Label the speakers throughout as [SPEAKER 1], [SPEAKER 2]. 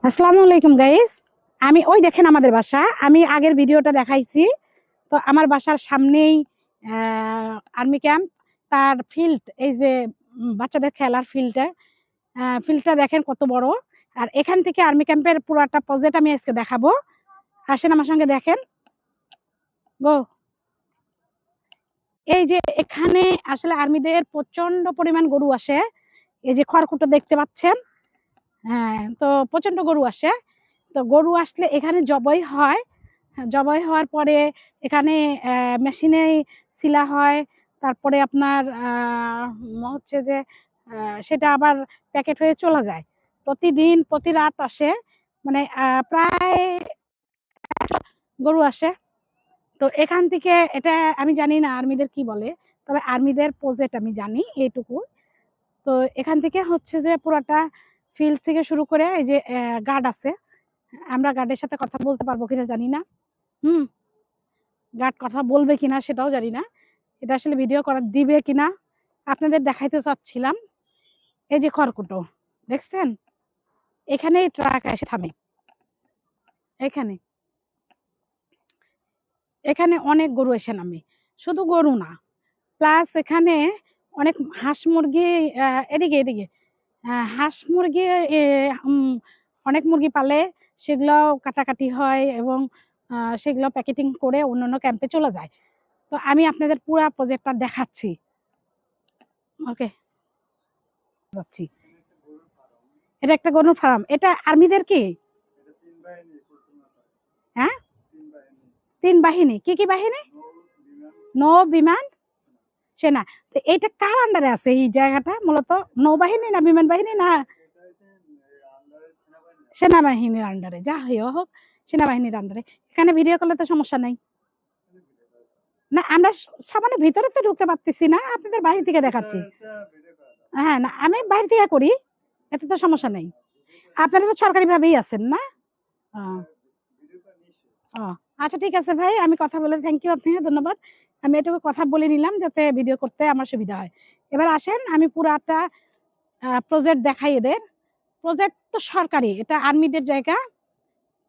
[SPEAKER 1] আসসালামু আলাইকুম গাইস। আমি ওই দেখেন আমাদের বাসা, আমি আগের ভিডিওটা দেখাইছি। তো আমার বাসার সামনেই আর্মি ক্যাম্প, তার ফিল্ড, এই যে বাচ্চাদের খেলার ফিল্ডটা দেখেন কত বড়। আর এখান থেকে আর্মি ক্যাম্পের পুরোটা প্রজেক্ট আমি আজকে দেখাবো। আসেন আমার সঙ্গে দেখেন গো। এই যে এখানে আসলে আর্মিদের প্রচন্ড পরিমাণ গরু আসে, এই যে খড়কুটো দেখতে পাচ্ছেন। হ্যাঁ, তো প্রচন্ড গরু আসে। তো গরু আসলে এখানে জবাই হয়। জবাই হওয়ার পরে এখানে মেশিনে সিলা হয়। তারপরে আপনার হচ্ছে যে সেটা আবার প্যাকেট হয়ে চলে যায়। প্রতিদিন প্রতি রাত আসে, মানে প্রায় গরু আসে। তো এখান থেকে এটা আমি জানি না আর্মিদের কি বলে, তবে আর্মিদের প্রজেক্ট আমি জানি এইটুকু। তো এখান থেকে হচ্ছে যে পুরাটা ফিল্ড থেকে শুরু করে এই যে গার্ড আছে, আমরা গার্ডের সাথে কথা বলতে পারবো কিনা জানি না। গার্ড কথা বলবে কিনা সেটাও জানি না। এটা আসলে ভিডিও করা দিবে কিনা আপনাদের দেখাইতে চাচ্ছিলাম। এই যে খড়কুটো দেখছেন, এখানে ট্রাক এসে থামে। এখানে এখানে অনেক গরু এসে নামে, শুধু গরু না, প্লাস এখানে অনেক হাঁস মুরগি, এদিকে এদিকে হাঁস মুরগি, অনেক মুরগি পালে, সেগুলো কাটাকাটি হয় এবং সেগুলো প্যাকেটিং করে অন্যান্য ক্যাম্পে চলে যায়। তো আমি আপনাদের পুরো প্রজেক্টটা দেখাচ্ছি। ওকে, যাচ্ছি। এটা একটা গরুর ফার্ম। এটা আর্মিদের কি? হ্যাঁ, 3 বাহিনী। কি কি বাহিনী? নৌ, বিমান, সেনা। তো এটা কার আন্ডারে আছে এই জায়গাটা? মূলত নৌবাহিনী না বিমান বাহিনী না সেনাবাহিনীর আন্ডারে? যা হোক, সেনাবাহিনীর আন্ডারে। এখানে ভিডিও করলে তো সমস্যা নাই না, আমরা সামান্য ভিতরে তো ঢুকতে পারতেছি না, আপনাদের বাইরে থেকে দেখাচ্ছি। হ্যাঁ, না আমি বাইরে থেকে করি, এতে তো সমস্যা নেই। আপনারা তো সরকারি ভাবেই আছেন না? ও আচ্ছা, ঠিক আছে ভাই, আমি কথা বলে থ্যাংক ইউ, আপনাকে ধন্যবাদ। আমি এটুকু কথা বলে নিলাম যাতে ভিডিও করতে আমার সুবিধা হয়। এবার আসেন আমি পুরাটা প্রজেক্ট দেখাই। এদের প্রজেক্ট তো সরকারি, এটা আর্মিদের জায়গা,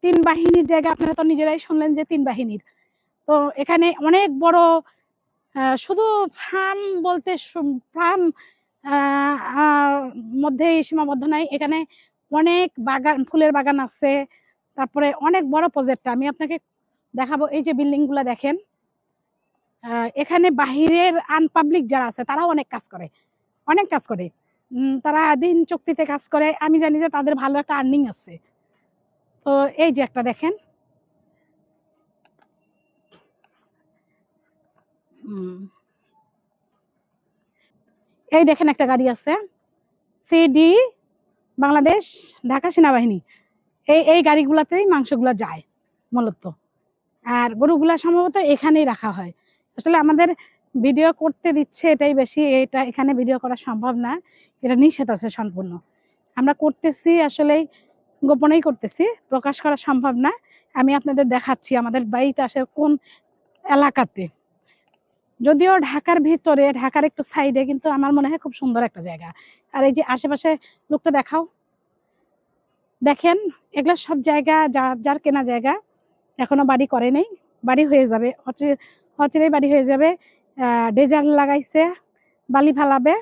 [SPEAKER 1] 3 বাহিনীর জায়গা। আপনারা তো নিজেরাই শুনলেন যে 3 বাহিনীর। তো এখানে অনেক বড়, শুধু ফার্ম বলতে ফার্ম মধ্যেই সীমাবদ্ধ নাই, এখানে অনেক বাগান, ফুলের বাগান আছে। তারপরে অনেক বড় প্রজেক্টটা আমি আপনাকে দেখাবো। এই যে বিল্ডিং গুলা দেখেন, এখানে বাহিরের আনপাবলিক যারা আছে তারাও অনেক কাজ করে, অনেক কাজ করে। তারা দিন চুক্তিতে কাজ করে, আমি জানি যে তাদের ভালো একটা আর্নিং আছে। তো এই যে একটা দেখেন, এই দেখেন একটা গাড়ি আছে, সিডি বাংলাদেশ ঢাকা সেনাবাহিনী। এই গাড়িগুলাতেই মাংসগুলা যায় মূলত। আর গরুগুলা সম্ভবত এখানেই রাখা হয়। আসলে আমাদের ভিডিও করতে দিচ্ছে এটাই বেশি, এটা এখানে ভিডিও করা সম্ভব না, এটা নিষেধ আছে সম্পূর্ণ। আমরা করতেছি আসলে গোপনেই করতেছি, প্রকাশ করা সম্ভব না। আমি আপনাদের দেখাচ্ছি আমাদের বাড়িটা আসলে কোন এলাকাতে। যদিও ঢাকার ভিতরে, ঢাকার একটু সাইডে, কিন্তু আমার মনে হয় খুব সুন্দর একটা জায়গা। আর এই যে আশেপাশে লোকটা দেখাও, দেখেন এগুলো সব জায়গা যার যার কেনা জায়গা, এখনো বাড়ি করে নেই, বাড়ি হয়ে যাবে, অচিরেই বাড়ি হয়ে যাবে। ডেজার লাগাইছে, বালি ফালাবে,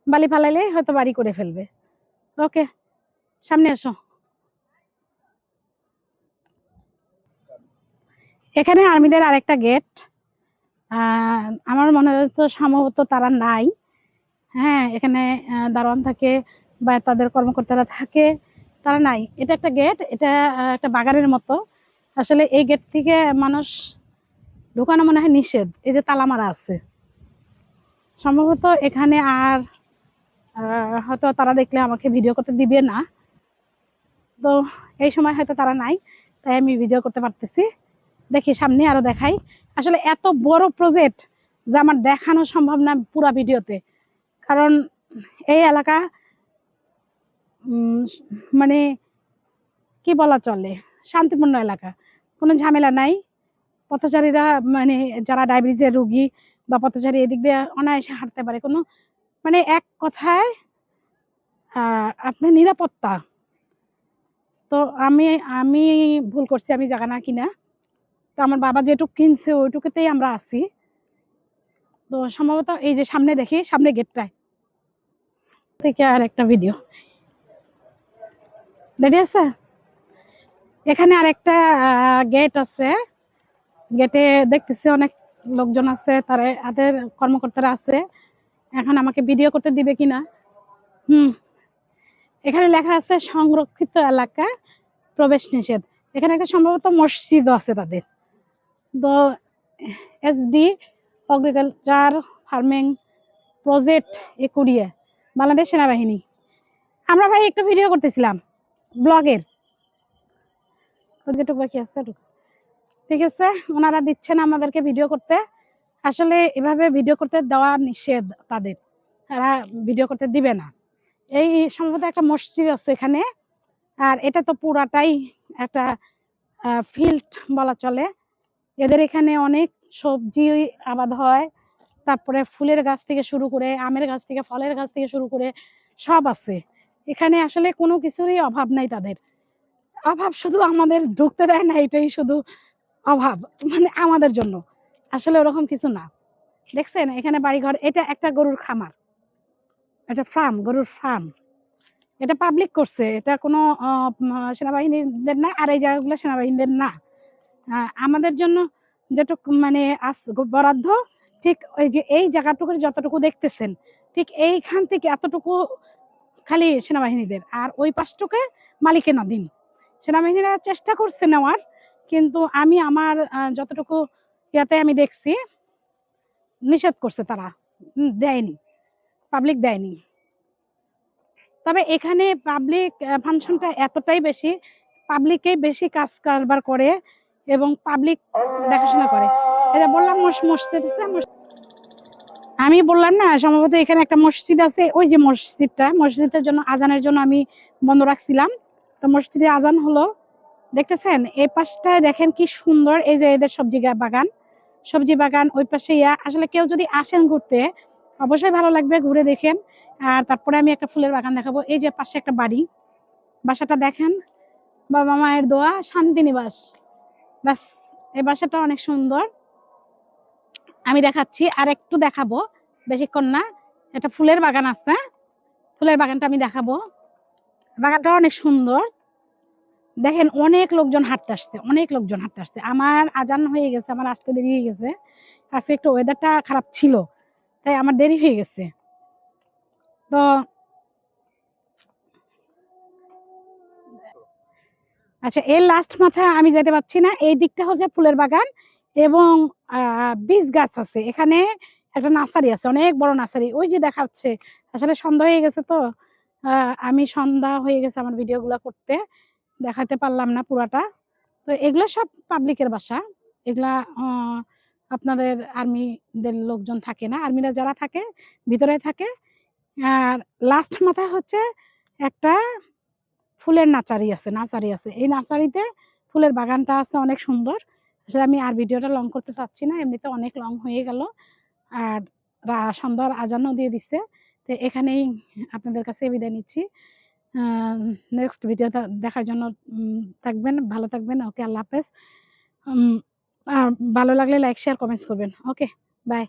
[SPEAKER 1] বালি ফালাইলেই হয়তো বাড়ি করে ফেলবে। ওকে, সামনে এসো। এখানে আর্মিদের আরেকটা গেট, আমার মনে হয় তো সম্ভবত তারা নাই। হ্যাঁ, এখানে দারোয়ান থাকে বা তাদের কর্মকর্তারা থাকে, তারা নাই। এটা একটা গেট, এটা একটা বাগানের মতো। আসলে এই গেট থেকে মানুষ ঢুকানো মনে হয় নিষেধ, এই যে তালা মারা আছে। সম্ভবত এখানে আর হয়তো তারা দেখলে আমাকে ভিডিও করতে দিবে না, তো এই সময় হয়তো তারা নাই, তাই আমি ভিডিও করতে পারতেছি। দেখি সামনে আরো দেখাই। আসলে এত বড় প্রজেক্ট যে আমার দেখানো সম্ভব না পুরা ভিডিওতে, কারণ এই এলাকা মানে কি বলা চলে, শান্তিপূর্ণ এলাকা, কোনো ঝামেলা নাই। পথচারীরা, মানে যারা ডায়াবেটিসের রোগী বা পথচারী, এদিক দিয়ে অনায়াসে হাঁটতে পারে। কোনো, মানে এক কথায় আপনার নিরাপত্তা তো আমি আমি ভুল করছি, আমি জায়গা না কিনা। তো আমার বাবা যেটুকু কিনছে ওইটুকুতেই আমরা আছি। তো সম্ভবত এই যে সামনে দেখি, সামনে গেটটায় থেকে আর একটা ভিডিও রেডি আছে। এখানে আর একটা গেট আছে, গেটে দেখতেছি অনেক লোকজন আছে, তাদের কর্মকর্তারা আছে। এখন আমাকে ভিডিও করতে দিবে কিনা। এখানে লেখা আছে সংরক্ষিত এলাকা, প্রবেশ নিষেধ। এখানে একটা সম্ভবত মসজিদও আছে তাদের। তো SD এগ্রিকালচার ফার্মিং প্রজেক্ট একুরিয়া, বাংলাদেশ সেনাবাহিনী। আমরা ভাই একটা ভিডিও করতেছিলাম ব্লগের, তো যেটুকু বাকি আছে ঠিক আছে। ওনারা দিচ্ছেন আমাদেরকে ভিডিও করতে। আসলে এভাবে ভিডিও করতে দেওয়া নিষেধ তাদের, তারা ভিডিও করতে দিবে না। এই সম্ভবত একটা মসজিদ আছে এখানে। আর এটা তো পুরাটাই একটা ফিল্ড বলা চলে। এদের এখানে অনেক সবজি আবাদ হয়, তারপরে ফুলের গাছ থেকে শুরু করে, আমের গাছ থেকে, ফলের গাছ থেকে শুরু করে সব আছে এখানে। আসলে কোনো কিছুরই অভাব নাই তাদের। অভাব শুধু আমাদের ঢুকতে দেয় না, এটাই শুধু অভাব, মানে আমাদের জন্য। আসলে ওরকম কিছু না। দেখছেন এখানে বাড়িঘর, এটা একটা গরুর খামার, এটা ফার্ম, গরুর ফার্ম। এটা পাবলিক করছে, এটা কোনো সেনাবাহিনীদের না, আর এই জায়গাগুলো সেনাবাহিনীদের না। আমাদের জন্য যেটুকু মানে বরাদ্দ, ঠিক ওই যে এই জায়গাটুকুর যতটুকু দেখতেছেন, ঠিক এইখান থেকে এতটুকু খালি সেনাবাহিনীদের, আর ওই পাশটুকে মালিকানাধীন। সেনাবাহিনীরা চেষ্টা করছে নেওয়ার, কিন্তু আমি আমার যতটুকু ইয়াতে আমি দেখছি নিষেধ করছে তারা, দেয়নি, পাবলিক দেয়নি। তবে এখানে পাবলিক ফাংশনটা এতটাই বেশি, পাবলিকেই বেশি কাজ কারবার করে এবং পাবলিক দেখাশোনা করে। এটা বললাম মসজিদ, আমি বললাম না সম্ভবত এখানে একটা মসজিদ আছে। ওই যে মসজিদটা, মসজিদের জন্য আজানের জন্য আমি বন্ধ রাখছিলাম। তো মসজিদে আজান হলো, দেখতেছেন এই পাশটায় দেখেন কি সুন্দর। এই যে এদের সবজি বাগান, সবজি বাগান ওই পাশে। আসলে কেউ যদি আসেন ঘুরতে, অবশ্যই ভালো লাগবে, ঘুরে দেখেন। আর তারপরে আমি একটা ফুলের বাগান দেখাবো। এই যে পাশে একটা বাড়ি, বাসাটা দেখেন, বাবা মায়ের দোয়া, শান্তিনিবাস। ব্যাস, এই বাসাটা অনেক সুন্দর। আমি দেখাচ্ছি, আর একটু দেখাবো, বেশিক্ষণ না। একটা ফুলের বাগান আছে, ফুলের বাগানটা আমি দেখাবো। বাগানটা অনেক সুন্দর। দেখেন অনেক লোকজন হাঁটতে আসছে, অনেক লোকজন হাঁটতে আসছে। আমার আজান হয়ে গেছে, আমার আসতে দেরি হয়ে গেছে। আজকে একটু ওয়েদারটা খারাপ ছিল, তাই আমার দেরি হয়ে গেছে। তো আচ্ছা, এর লাস্ট মাথায় আমি যেতে পারছি না। এই দিকটা হচ্ছে ফুলের বাগান এবং বীজ গাছ আছে। এখানে একটা নার্সারি আছে, অনেক বড় নার্সারি, ওই যে দেখাচ্ছে। আসলে সন্ধ্যা হয়ে গেছে, তো আমি সন্ধ্যা হয়ে গেছে আমার ভিডিওগুলো করতে, দেখাতে পারলাম না পুরাটা। তো এগুলো সব পাবলিকের বাসা। এগুলা আপনাদের আর্মিদের লোকজন থাকে না, আর্মিরা যারা থাকে ভিতরে থাকে। আর লাস্ট মাথায় হচ্ছে একটা ফুলের নার্সারি আছে। এই নার্সারিতে ফুলের বাগানটা আছে, অনেক সুন্দর। আসলে আমি আর ভিডিওটা লং করতে চাচ্ছি না, এমনিতে অনেক লং হয়ে গেল। আর সন্ধ্যার আজানও দিয়ে দিচ্ছে। তো এখানেই আপনাদের কাছে বিদায় নিচ্ছি। নেক্সট ভিডিওটা দেখার জন্য থাকবেন, ভালো থাকবেন। ওকে, আল্লাহ হাফেজ। আর ভালো লাগলে লাইক, শেয়ার, কমেন্টস করবেন। ওকে, বাই।